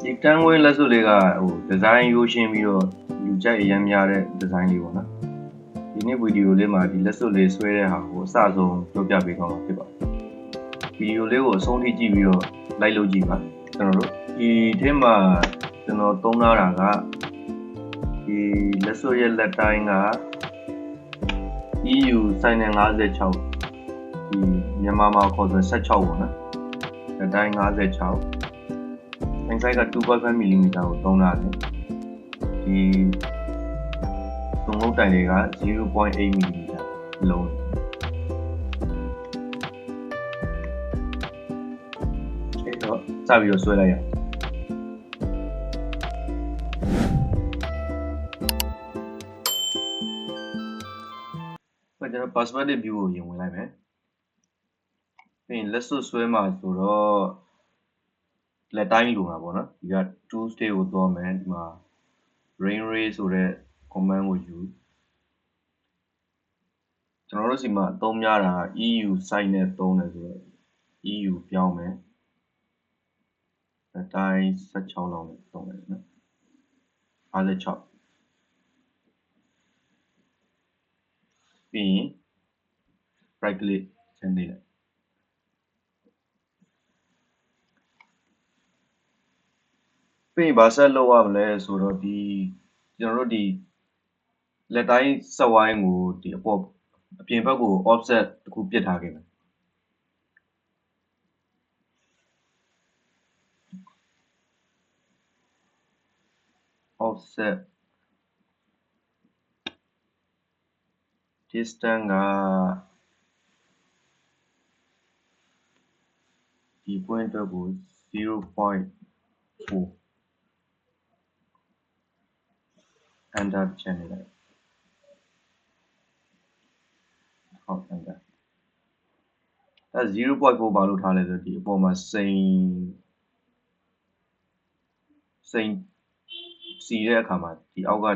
ဒီတန်းခွဲလက်စွပ်လေးကဒီဇိုင်းရိုးရှင်းပြီးတော့လူကြိုက်အရင်များတဲ့ဒီဇိုင်းလေးပေါ့နော်ဒီနေ့ဗီဒီယိုလေးမှာဒီလက်စွပ်လေးဆွဲတဲ့ဟာကိုအစဆုံးပြောပြပေးသွားမှာဖြစ်ပါတယ်ဗီဒီယိုလေးကိုအဆုံးထိကြည့်ပြီးတော့လိုက်လုပ်ကြည့်ပါကျွန်တော်တို့ဒီထဲမှာကျွန်တော်သုံးထားတာကဒီလက်စွပ်ရဲ့လက်တိုင်းက EU စိုင်းနဲ့56ဒီမြန်မာမှာခေါ်ဆို16ပေါ့နော်လက်တိုင်း56inside က 2.5 mm ကိုသုံးထားတယ်ဒီသုံးလုံးတိုင်တွေက 0.8 mm လုံးအဲ့တော့စပြီးတော့ဆွဲလိုက်ရအောင်ကျွန်တော် perspective view ကိုရင်ဝင်လိုက်မယ်ပြီးရင်လက်စွပ်ဆွဲမှာဆိုတော့လက်တိုင်းလိုမှာပေါ့နော်ဒီက tool state ကိုသွားမယ်ဒီမှာ rain ray ဆိုတဲ့ command ကိုယူကျွန်တော်တို့စီမှာအသုံးများတာ EU site နဲ့သုံးတယ်ဆိုတော့ EU ပြောင်းမယ်လက်တိုင်း16လောက်နဲ့သုံးတယ်နော်56ပြီးရင် right click ဆင်းနေလိုက်ပြီးရင်ဘာဆက်လုပ်ရမလဲဆိုတော့ဒီကျွန်တော်တို့ဒီလက်တိုင်းစက်ဝိုင်းကိုဒီအပြင်ဘက်ကို offset တစ်ခုပြစ်ထားခဲ့မယ်offset distance ကဒီ point အတွက်ကို 0.4 enter ချက်နေလိုက်ဟုတ် enter အဲ 0.4 ဘာလို့ထားလဲဆိုတော့ဒီအပေါ်မှာစိန်စီတဲ့အခါမှာဒီအောက်က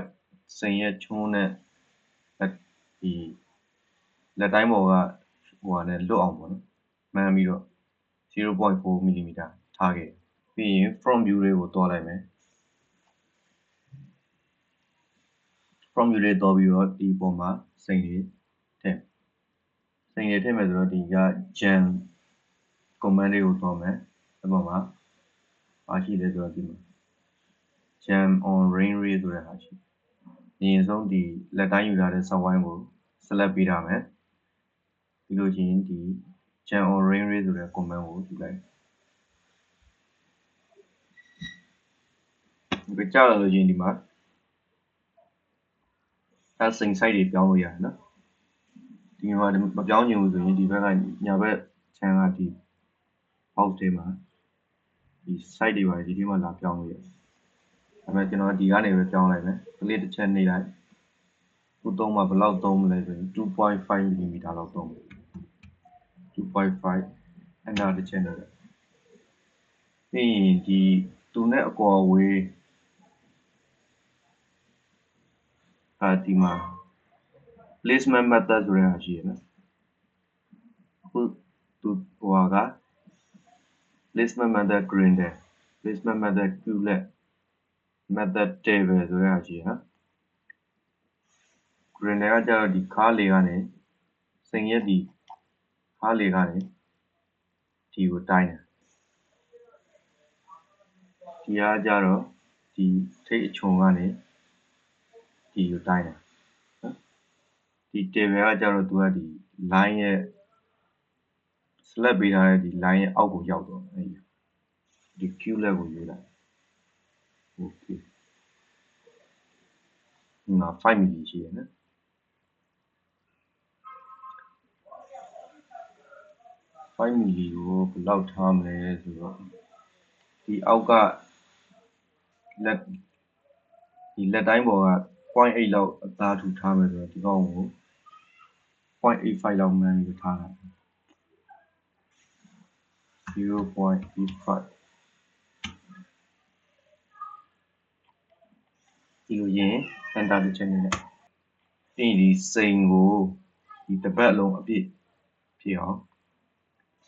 စိန်ရဲ့ချွန်းနဲ့ဒီလက်တိုင်းပေါ်ကဟိုဟာနဲ့လွတ်အောင်ပေါ့နော်မှန်းပြီးတော့ 0.4 mm ထားခဲ့ပြီးရင် front view လေးကိုတွားလိုက်မယ် front view လေးတွားပြီးတော့ဒီပေါ်မှာစိန်လေးထည့်မယ်ဆိုတော့ဒီက jam command လေးကိုတွားမယ်အဲ့ပေါ်မှာဘာရှိလဲဆိုတော့ဒီမှာ jam on rain ray ဆိုတဲ့ဟာရှိအရင်ဆုံးဒီလက်တိုင်းယူထားတဲ့ soft wine ကို select ပေးထားမယ်ပြီးလို့ချင်းဒီ jam on rain ray ဆိုတဲ့ command ကိုယူလိုက်ဒီကြောက်လာလို့ချင်းဒီမှာအဲစိန် site တွေပြောင်းလို့ရတယ်နော်ဒီမှာမပြောင်းချင်ဘူးဆိုရင်ဒီဘက်ကညာဘက်ခြမ်းကဒီ box ထဲမှာဒီ site တွေပါဒီထဲမှာလာပြောင်းလို့ရတယ်ဒါပေမဲ့ကျွန်တော်ဒီကနေပဲပြောင်းလိုက်မယ်ကလေးတစ်ချက်နှိပ်လိုက်ခုသုံးမှာဘယ်လောက်သုံးမလဲဆိုရင် 2.5 mm လောက်သုံးမယ် 2.5 enter တစ်ချက်နှိပ်လိုက်ပြီးရင်ဒီသူနဲ့အကွာအဝေးဒီမှာ placement method ဆိုတဲ့ဟာရှိရနော်ခုသူဟိုက placement method grinder placement method culet method table ဆိုတဲ့ဟာရှိရနော် grinder ကကျတော့ဒီခါးလေကနေစိန်ရက်ဒီခါးလေကနေဒီကိုတိုင်းတယ်ဒီကကျတော့ဒီထိပ်အချုံကနေဒီကိုတိုင်းတယ်နော်ဒီ table ကကျတော့သူကဒီ line ရဲ့ select ပေးထားတဲ့ဒီ line ရဲ့အောက်ကိုရောက်တော့အဲ့ဒီ culet ကိုရွေးလိုက် okay ဒီမှာ 5 mm ရှိရနော်5 mm ကိုဘယ်လောက်ထားမလဲဆိုတော့ဒီအောက်ကလက်တိုင်းပေါ်က 0.8 လောက်အသားထူထားမယ်ဆိုတော့ဒီကောင်ကို 0.85 လောက်မှန်းပြီးထားတာ 0.85 ဒီလိုရင် enter တစ်ချက်နေလိုက်ပြီးဒီစိန်ကိုဒီတစ်ပတ်လုံးအပြည့်ဖြစ်အောင်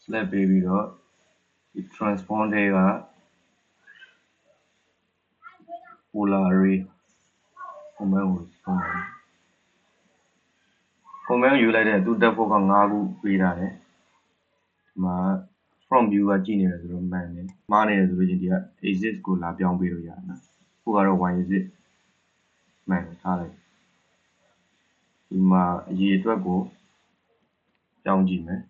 select ပေးပြီးတော့ဒီ transform တွေက polar array command ကိုသုံးတယ် command ယူလိုက်တဲ့သူတက်ဖို့က5ခုပေးထားတယ်ဒီမှာ from view ကကြည့်နေတယ်ဆိုတော့မှန်တယ်မှားနေတယ်ဆိုလို့ချင်းဒီက exit ကိုလာပြောင်းပေးလို့ရတယ်နော်ခုကတော့ y exit မှန်တယ်ထားလိုက်ဒီမှာအရေးအတွက်ကိုပြောင်းကြည့်မယ်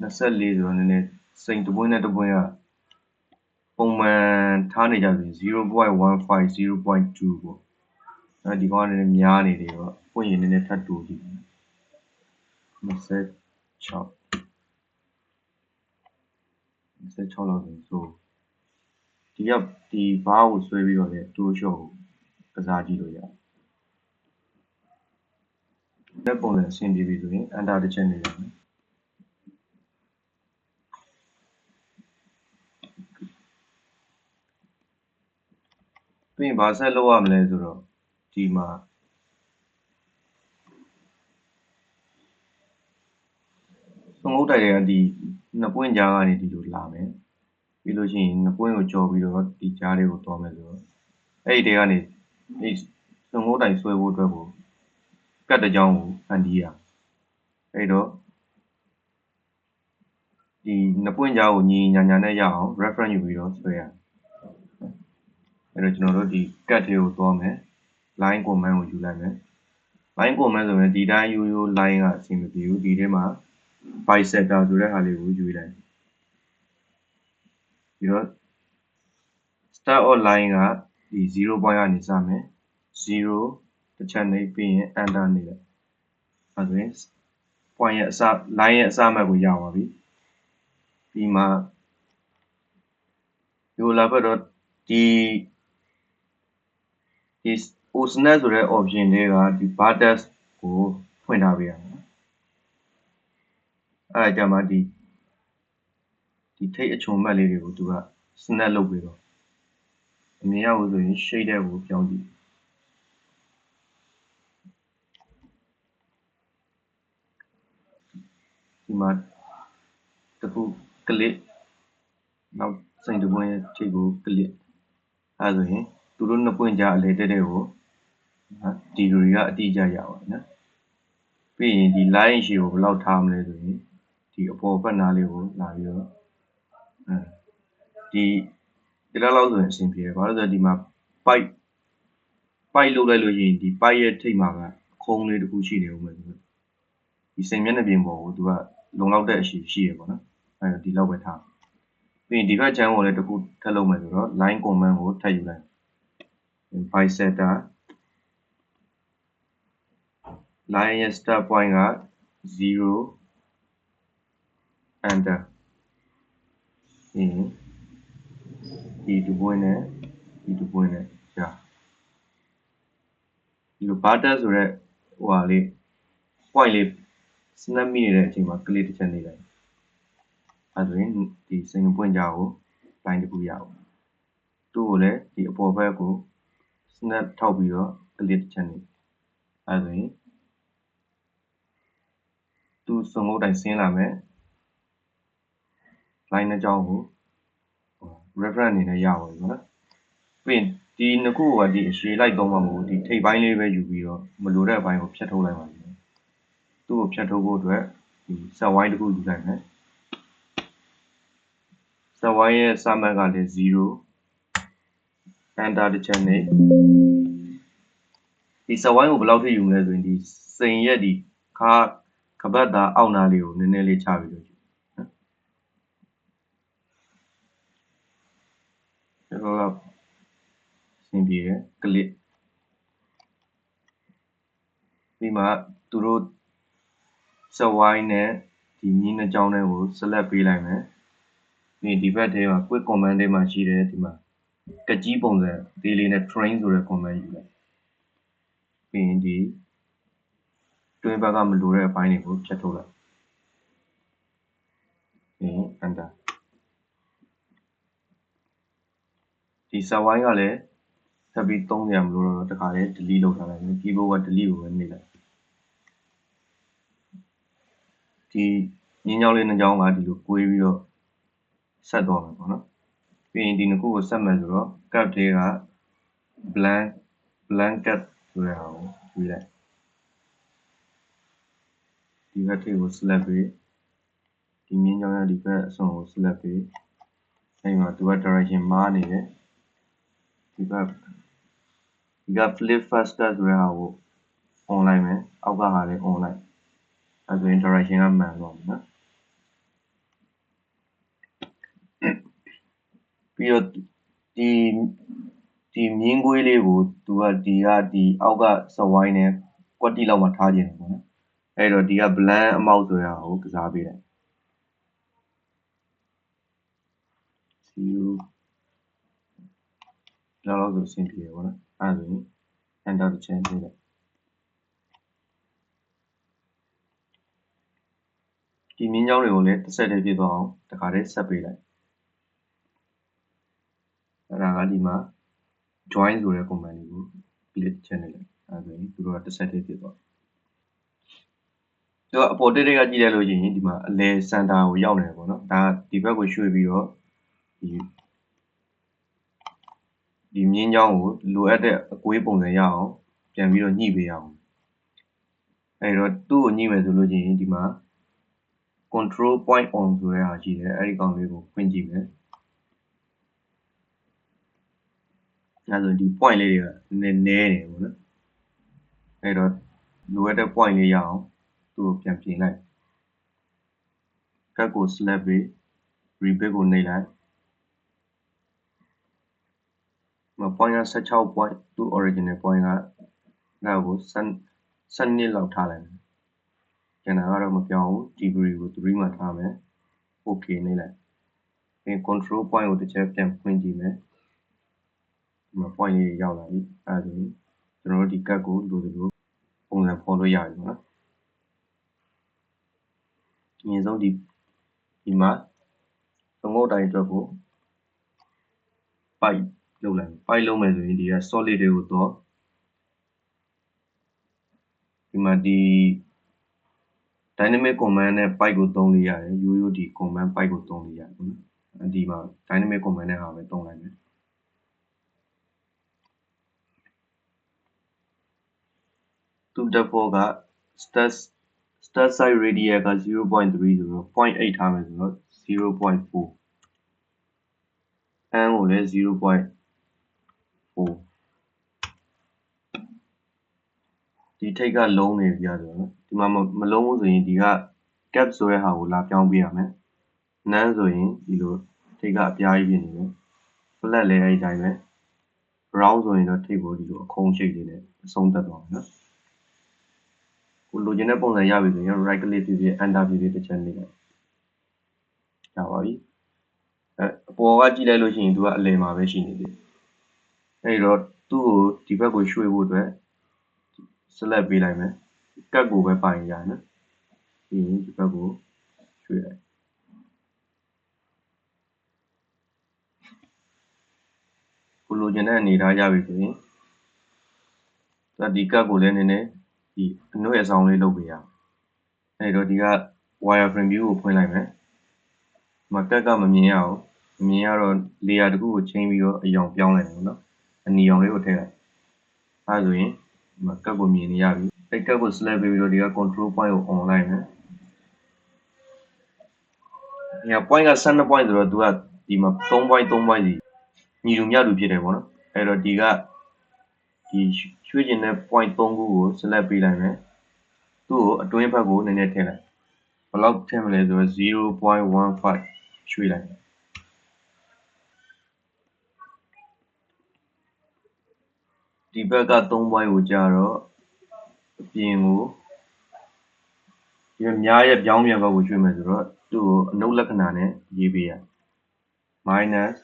24ဆိုတော့နည်းနည်းစိန်တစ်ပွင့်နဲ့တစ်ပွင့်ကပုံမှန်ထားနေကြဆိုရင် 0.15 0.2 ပေါ့အဲဒီကောင်ကနည်းနည်းများနေတယ်ပေါ့ပွင့်ရင်နည်းနည်းထပ်တိုးကြည့်26လောက်ဆိုဒီဘားကိုဆွဲပြီးတော့လည်းတိုးလျှော့ကိုကစားကြည့်လို့ရတယ်လက်ပုံစံအဆင်ပြေပြီဆိုရင် enter တစ်ချက်နေရမယ်ပြီးရင်ဘာဆက်လုပ်ရမလဲဆိုတော့ဒီမှာသုံးခုတိုက်တဲ့ဒီနှစ်ပွင့်ကြားကနေဒီလိုလာမယ်ပြီးလို့ရှိရင်နှစ်ပွင့်ကိုကြော်ပြီးတော့ဒီကြားလေးကိုတွားမယ်ဆိုတော့အဲ့ဒီတဲကနေဒီသုံးခုတိုင်ဆွဲဖို့အတွက်ကိုကတ်တစ်ကြောင်းကိုဖန်တီးရအဲ့တော့ဒီနှစ်ပွင့်ကြားကိုညီညာနဲ့ရအောင် reference ယူပြီးတော့ဆွဲရအဲ့တော့ကျွန်တော်တို့ဒီကတ်လေးကိုတွားမယ် line command ကိုယူလိုက်မယ် line command ဆိုရင်ဒီတိုင်းရိုး line ကအဆင်မပြေဘူးဒီထဲမှာ bisector ဆိုတဲ့ဟာလေးကိုယူလိုက်ပြီးတော့ start of line ကဒီ0 point ကနေစမယ်0တစ်ချက်နေပြီးရင် enter နေလိုက်အဲဆိုရင် point ရဲ့အစ line ရဲ့အစမှတ်ကိုရပါပြီဒီမှာဒီလာဘက်တော့ဒီ osnet ဆိုတဲ့ option တွေကဒီ vertex ကိုဖွင့်ထားပေးရမယ်အဲဒါကြမှာဒီထိပ်အချုံမှတ်လေးတွေကိုသူက snap လုပ်ပြီးတော့အမြင်ရဖို့ဆိုရင် shade တဲ့ကိုပြောင်းကြည့်ဒီမှာတခု click နောက်စိန်တစ်ပွင့်ရဲ့ထိပ်ကို click အဲဆိုရင်သူတို့နှစ်ပွင့်ကြားအလဲတက်တဲ့ကိုဒီလိုတွေကအတိအကျရပါတယ်နော်ပြီးရင်ဒီ line ရှည်ကိုဘယ်လောက်ထားမလဲဆိုရင်ဒီအပေါ်ဘက်နားလေးကိုလာပြီးတော့ဒီလောက်ဆိုရင်အဆင်ပြေတယ်ဘာလို့လဲဆိုတော့ဒီမှာ pipe လုပ်လိုက်လို့ရှိရင်ဒီ pipe ရဲ့ထိပ်မှာကခုံးလေးတစ်ခုရှိနေဦးမယ်ဆိုတော့ဒီစိန်မျက်နှာပြင်ပေါ်ကိုသူကလုံလောက်တဲ့အရှိရှိရပေါ့နော်အဲဒါဒီလောက်ပဲထားပြီးရင်ဒီဘက်ချမ်းကိုလည်းတစ်ခုထပ်လုပ်မယ်ဆိုတော့ line command ကိုထပ်ယူလိုက် bisector line ရဲ့ start point က0 enter ဒီတစ်ပွင့်နဲ့ဒီတစ်ပွင့်နဲ့ကြာဒီလို vertex ဆိုတဲ့ဟိုဟာလေး point လေး snap မိနေတဲ့အချိန်မှာ click တစ်ချက်နေလိုက်အဲဆိုရင်ဒီစိန်ပွင့်ကြားကို line တစ်ခုရအောင်သူ့ကိုလည်းဒီအပေါ်ဘက်ကို snap ထောက်ပြီးတော့ click တစ်ချက်နေအဲဆိုရင်သူ့စုံငုတ်တိုင်ဆင်းလာမယ် line နှစ်ကြောင်းကို reference အနေနဲ့ရပါပြီနော်ပြီးရင်ဒီနှစ်ခုကဒီအရှည်လိုက်သုံးမှာမဟုတ်ဘူးဒီထိပ်ပိုင်းလေးပဲယူပြီးတော့မလိုတဲ့အပိုင်းကိုဖြတ်ထုတ်လိုက်ပါမယ်သူ့ကိုဖြတ်ထုတ်ဖို့အတွက်ဒီ set y တစ်ခုယူလိုက်မယ် set y ရဲ့စမှတ်ကလည်း0 enter တစ်ချက်နဲ့ဒီ set y ကိုဘယ်လောက်ထိယူမလဲဆိုရင်ဒီစိန်ရဲ့ဒီခပတ်သားအောက်နားလေးကိုနည်းနည်းလေးချပြီးတော့နော်ဒါတော့အဆင်ပြေတယ် click ပြီးမှသူတို့ set y နဲ့ဒီမြင်းနှစ်ကြောင်းတွေကို select ပေးလိုက်မယ်ပြီးဒီဘက်ထဲမှာ quick command ထဲမှာရှိတယ်ဒီမှာကကြီးပုံစံသေးလေးနဲ့ train ဆိုတဲ့ command ယူလိုက်ပြီးရင်ဒီတွင်းဘက်ကမလိုတဲ့အပိုင်းတွေကိုဖြတ်ထုတ်လိုက်ပြီး enter ဒီ set y ကလည်းထပ်ပြီးသုံးစရာမလိုတော့တခါလေ delete လုပ်ထားလိုက်မယ် keyboard က delete ကိုပဲနှိပ်လိုက်ဒီမြင်းကြောင်းလေးနှစ်ကြောင်းကဒီလိုကွေးပြီးတော့ ဆက်သွားမယ်ပေါ့နော်ပြီးရင်ဒီနှစ်ခုကိုဆက်မယ်ဆိုတော့ cap တွေက blanket ဆိုတဲ့ဟာကိုရွေးလိုက်ဒီဘက်ထိပ်ကို select ပေးဒီမြင်းကြောင်းရဒီဘက်အစွန်ကို select ပေးအဲ့မှာသူက direction မှားနေတယ်ဒီက flip faster ဆိုတဲ့ဟာကို on လိုက်မယ်အောက်ကဟာလေး on လိုက်အဲ့ဆိုရင် direction ကမှန်သွားပြီနော်ပြီးတော့ဒီမြင်းကွေးလေးကိုသူကဒီအောက်ကစဝိုင်းနဲ့ကွက်တိလောက်မှထားခြင်းပေါ့နော်အဲ့တော့ဒီက blend အမောက်ဆိုတဲ့ဟာကိုကစားပေးလိုက်0လောက်ဆိုအဆင်ပြေတယ်ပေါ့နော်အဲ့ဆိုရင် enter တစ်ချက်ပေးလိုက်ဒီမြင်းကြောင်းတွေကိုလည်းတစ်ဆက်တည်းပြသွားအောင်တခါတည်းဆက်ပေးလိုက်အဲ့ဒါကဒီမှာ join ဆိုတဲ့ command လေးကို click ချက်နေလိုက်အဲ့ဆိုရင်သူတို့ကတစ်ဆက်တည်းပြသွားသူကအပေါ်တိတ်ကကြည့်လိုက်လို့ရှိရင်ဒီမှာအလဲစင်တာကိုရောက်နေတယ်ပေါ့နော်ဒါဒီဘက်ကိုရွှေ့ပြီးတော့ဒီမြင်းကြောင်းကိုလိုအပ်တဲ့အကွေးပုံစံရအောင်ပြန်ပြီးတော့ညှိပေးရအောင်အဲ့တော့သူ့ကိုညှိမယ်ဆိုလို့ရှိရင်ဒီမှာ control point on ဆိုတဲ့ဟာရှိတယ်အဲ့ဒီကောင်လေးကိုဖွင့်ကြည့်မယ်အဲ့ဆိုဒီ point လေးတွေကနည်းနေပေါ့နော်အဲ့တော့လိုအပ်တဲ့ point လေးရအောင်သူ့ကိုပြန်ပြင်လိုက်ကတ်ကို select ပြီး repeat ကိုနှိပ်လိုက်point က16 point သူ့ original point ကအဲ့ကို12လောက်ထားလိုက်မယ်ကျန်တာကတော့မပြောင်းဘူး degree ကို3မှာထားမယ် okay နှိပ်လိုက်ပြီး control point ကိုတစ်ချက်ပြန်ဖွင့်ကြည့်မယ်ဒီမှာ point လေးရောက်လာပြီအဲ့ဒါဆိုရင်ကျွန်တော်တို့ဒီကတ်ကိုလိုသလိုပုံစံဖော်လို့ရပြီပေါ့နော်အရင်ဆုံးဒီမှာသမုတ်တိုင်းအတွက်ကိုပိုက်လုပ်လိုက်ပိုက်လုံးမယ်ဆိုရင်ဒီက solid တွေကိုတော့ဒီမှာဒီ dynamic command နဲ့ pipe ကိုသုံးလို့ရတယ်ရိုးရိုးဒီ command pipe ကိုသုံးလို့ရတယ်ပေါ့နော်ဒီမှာ dynamic command နဲ့ဟာပဲသုံးလိုက်မယ်သူ default က start side radius က 0.3 ဆိုတော့ 0.8 ထားမယ်ဆိုတော့ 0.4 n ကိုလည်း 0.4 ဒီထိပ်ကလုံးနေပြဆိုတော့ဒီမှာမလုံးဘူးဆိုရင်ဒီက cap ဆိုတဲ့ဟာကိုလာပြောင်းပေးရမယ် none ဆိုရင်ဒီလိုထိပ်ကအပြားကြီးဖြစ်နေတယ် flat လည်းအဲ့ဒီတိုင်းပဲ round ဆိုရင်တော့ထိပ်ကိုဒီလိုအခုံးချိတ်လေးနဲ့အဆုံးသတ်သွားမယ်နော်ကိုလိုချင်တဲ့ပုံစံရပြီဆိုရင် right click ဖြစ်ဖြစ် enter ဖြစ်ဖြစ်တစ်ချက်နှိပ်လိုက်ရပါပြီအပေါ်ကကြည့်လိုက်လို့ရှိရင်သူကအလယ်မှာပဲရှိနေတယ်အဲ့တော့သူ့ကိုဒီဘက်ကိုရွှေ့ဖို့အတွက် select ပေးလိုက်မယ်ကတ်ကိုပဲပိုင်ရတယ်နော်ပြီးရင်ဒီဘက်ကိုရွှေ့လိုက်ကိုလိုချင်တဲ့အနေထားရပြီဆိုရင်ဒီကတ်ကိုလည်းနည်းနည်းဒီအနှွဲ့အဆောင်လေးလုပ်ပေးရအောင်အဲ့တော့ဒီက wireframe view ကိုဖွင့်လိုက်မယ်ဒီမှာကတ်ကမမြင်ရအောင်မမြင်ရတော့ layer တစ်ခုကိုချိန်ပြီးတော့အရောင်ပြောင်းလိုက်တယ်နော်အနီရောင်လေးကိုထည့်လိုက်အဲဆိုရင်ဒီမှာကတ်ကိုမြင်နေရပြီအဲ့ကတ်ကို select ပေးပြီးတော့ဒီက control point ကို on လိုက်မယ်ဒီက point က12 point ဆိုတော့သူကဒီမှာ3 point 3 point စီညီတူမျှတူဖြစ်တယ်ပေါ့နော်အဲ့တော့ဒီရွှေ့ကျင်တဲ့ point 3ခုကို select ပေးလိုက်မယ်သူ့ကိုအတွင်းဘက်ကိုနည်းနည်းထည့်လိုက်ဘယ်လောက်ထည့်မလဲဆိုတော့ 0.15 ရွှေ့လိုက်ဒီဘက်က3 point ကိုကြာတော့အပြင်ကိုဒီများရဲ့ပြောင်းပြန်ဘက်ကိုရွှေ့မယ်ဆိုတော့သူ့ကိုအနုတ်လက္ခဏာနဲ့ရေးပေးရ minus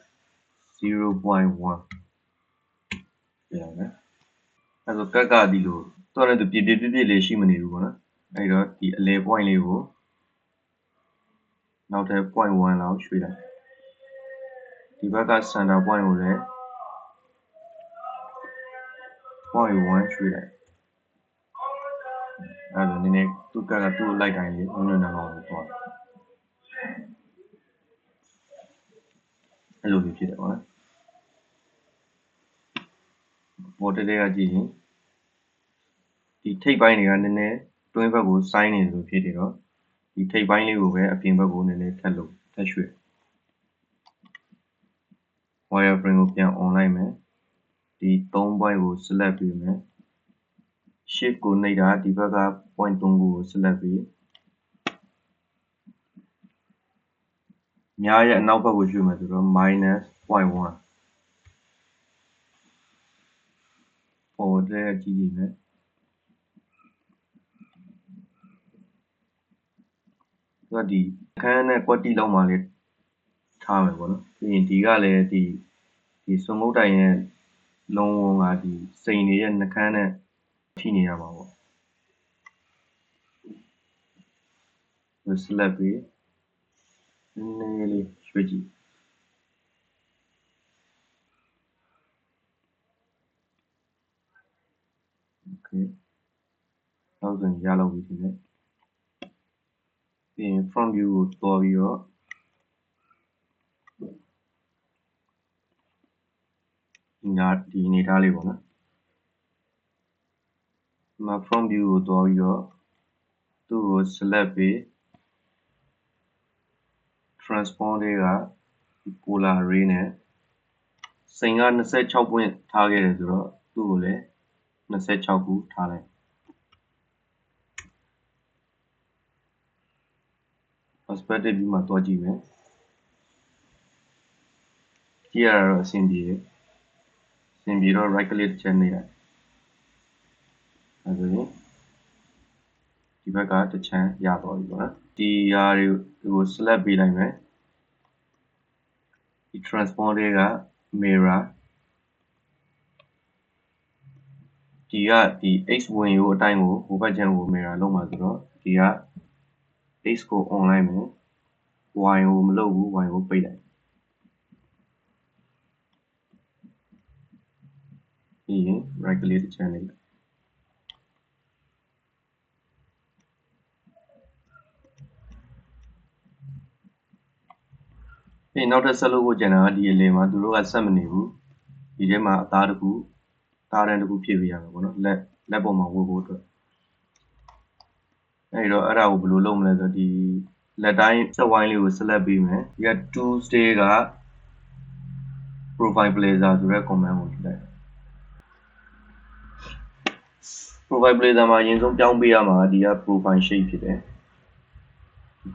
0.1 ပြရမယ်အဲ့ဆိုကတ်ကဒီလိုတော့လည်းသူပြပြလေးရှိမနေဘူးပေါ့နော်အဲ့တော့ဒီအလဲ point လေးကိုနောက်ထပ် point 1လောက်ရွှေ့လိုက်ဒီဘက်က center point ကိုလည်း point 1ရွှေ့လိုက်အဲ့ဒါနည်းနည်းသူ့ကတ်ကသူ့လိုက်တိုင်းလေးနွမ်းနွမ်းအောင်သွား အဲ့လိုမျိုးဖြစ်တယ်ပေါ့နော်ပေါ်တက်တဲ့ကကြည့်ရင်ဒီထိပ်ပိုင်းတွေကနည်းနည်းတွင်းဘက်ကိုစိုင်းနေတယ်လို့ဖြစ်တယ်တော့ဒီထိပ်ပိုင်းလေးကိုပဲအပြင်ဘက်ကိုနည်းနည်းထပ်ရွှေ့ wireframe ကိုပြန် on လိုက်မယ်ဒီ3 point ကို select ပေးမယ် shift ကိုနှိပ်တာဒီဘက်က point 3ခုကို select ပေးများရဲ့အနောက်ဘက်ကိုရွှေ့မယ်ဆိုတော့ -0.1 ပေါ်တဲ့ကြည့်ကြည့်မယ်ဆိုတော့ဒီအခန်းနဲ့ကွက်တီလောက်မှလေးထားမယ်ပေါ့နော်ပြီးရင်ဒီကလည်းဒီစွန်ငုတ်တိုင်ရဲ့လုံးဝကဒီစိန်တွေရဲ့နှကန်းနဲ့ထိနေရမှာပေါ့ select ပြီးနည်းနည်းလေးရွှေ့ကြည့်โอเคနောက်ဆိုရင်ရလောက်ပြီဒီနေ့ပြီးရင် front view ကိုတွားပြီးတော့ဒီအနေထားလေးပေါ့နော်ဒီမှာ front view ကိုတွားပြီးတော့သူ့ကို select ပြီး transform တွေက polar array နဲ့စိန်က26 point ထားခဲ့တယ်ဆိုတော့သူ့ကိုလည်း26ခုထားလိုက် perspective view မှာတွားကြည့်မယ်ကြည့်ရတော့အဆင်ပြေတယ်အဆင်ပြေတော့ right click ချက်နေလိုက်အဲဆိုရင်ဒီဘက်ကတစ်ချမ်းရသွားပြီပေါ့နော်ဒီဟာတွေကို select ပေးလိုက်မယ်ဒီ transform တွေက mirror ဒီကဒီ x ဝင်ရိုးအတိုင်းကိုဟိုဘက်ချမ်းကို mirror လုပ်မှာဆိုတော့ဒီက x ကို on လိုက်မယ် y ကိုမလုပ်ဘူး y ကိုပိတ်လိုက်ပြီးရင် right click တစ်ချမ်းလိုက်ပြီးနောက်ထပ်ဆက်လုပ်ဖို့ကျန်တာကဒီအလယ်မှာသူတို့ကဆက်မနေဘူးဒီထဲမှာအသားတစ်ခုသားတန်းတစ်ခုဖြည့်ပေးရမှာပေါ့နော်လက်ပေါ်မှာဝတ်ဖို့အတွက်အဲ့တော့အဲ့ဒါကိုဘယ်လိုလုပ်မလဲဆိုတော့ဒီလက်တိုင်းဆက်ဝိုင်းလေးကို select ပေးမယ်ဒီက Tuesday က profile blazer ဆိုတဲ့ command ကိုယူလိုက် profile blazer မှာအရင်ဆုံးပြောင်းပေးရမှာဒီက profile shape ဖြစ်တယ်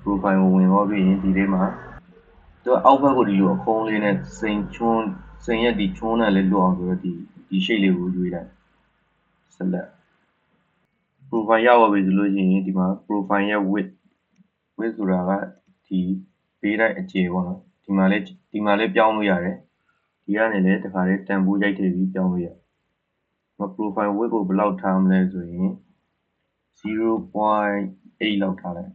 profile ကိုဝင်သွားပြီးရင်ဒီထဲမှာသူကအောက်ဘက်ကိုဒီလိုအခုံးလေးနဲ့စိန်ရဲ့ဒီချွန်းနဲ့လေးလွတ်အောင်ဆိုတော့ဒီ shape လေးကိုရွေးလိုက် select profile ရောက်ပြီဆိုလို့ရှိရင်ဒီမှာ profile ရဲ့ width ဆိုတာကဒီဘေးတိုင်းအကျယ်ပေါ့နော်ဒီမှာလေးပြောင်းလို့ရတယ်ဒီကနေလည်းတခါလေးတန်ဖိုးရိုက်ထည့်ပြီးပြောင်းလို့ရတယ် profile width ကိုဘယ်လောက်ထားမလဲဆိုရင် 0.8 လောက်ထားလိုက်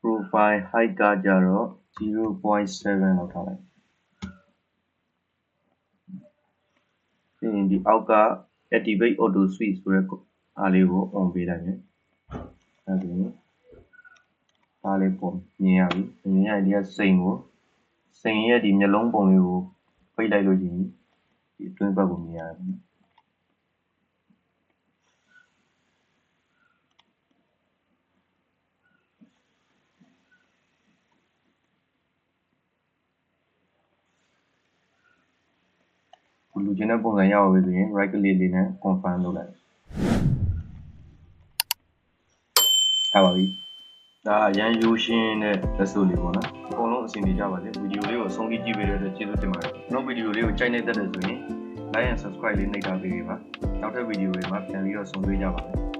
profile height ကကြတော့ 0.7 လောက်ထားလိုက်ပြီးရင်ဒီအောက်က activate auto switch ဆိုတဲ့အားလေးကို on ပေးလိုက်မယ်အဲဒါဆိုရင်အားလေးပုံမြင်ရပြီမြင်ရဒီကစိန်ရဲ့ဒီမျက်လုံးပုံလေးကိုပိတ်လိုက်လို့ရှိရင်ဒီအတွင်းဘက်ကိုမြင်ရတယ်လူချင်းတဲ့ပုံစံရအောင်ဆိုရင် right click လေးနဲ့ confirm လုပ်လိုက်ရပါပြီဒါအရန်ရိုးရှင်းတဲ့လက်စုပ်လေးပေါ့နော်အကုန်လုံးအဆင်ပြေကြပါစေဗီဒီယိုလေးကိုအဆုံးထိကြည့်ပေးတဲ့အတွက်ကျေးဇူးတင်ပါတယ်ကျွန်တော်ဗီဒီယိုလေးကိုကြိုက်နေတဲ့ဆိုရင် like and subscribe လေးနှိပ်ထားပေးပါနောက်ထပ်ဗီဒီယိုတွေမှာပြန်ပြီးတော့ဆုံတွေ့ကြပါမယ်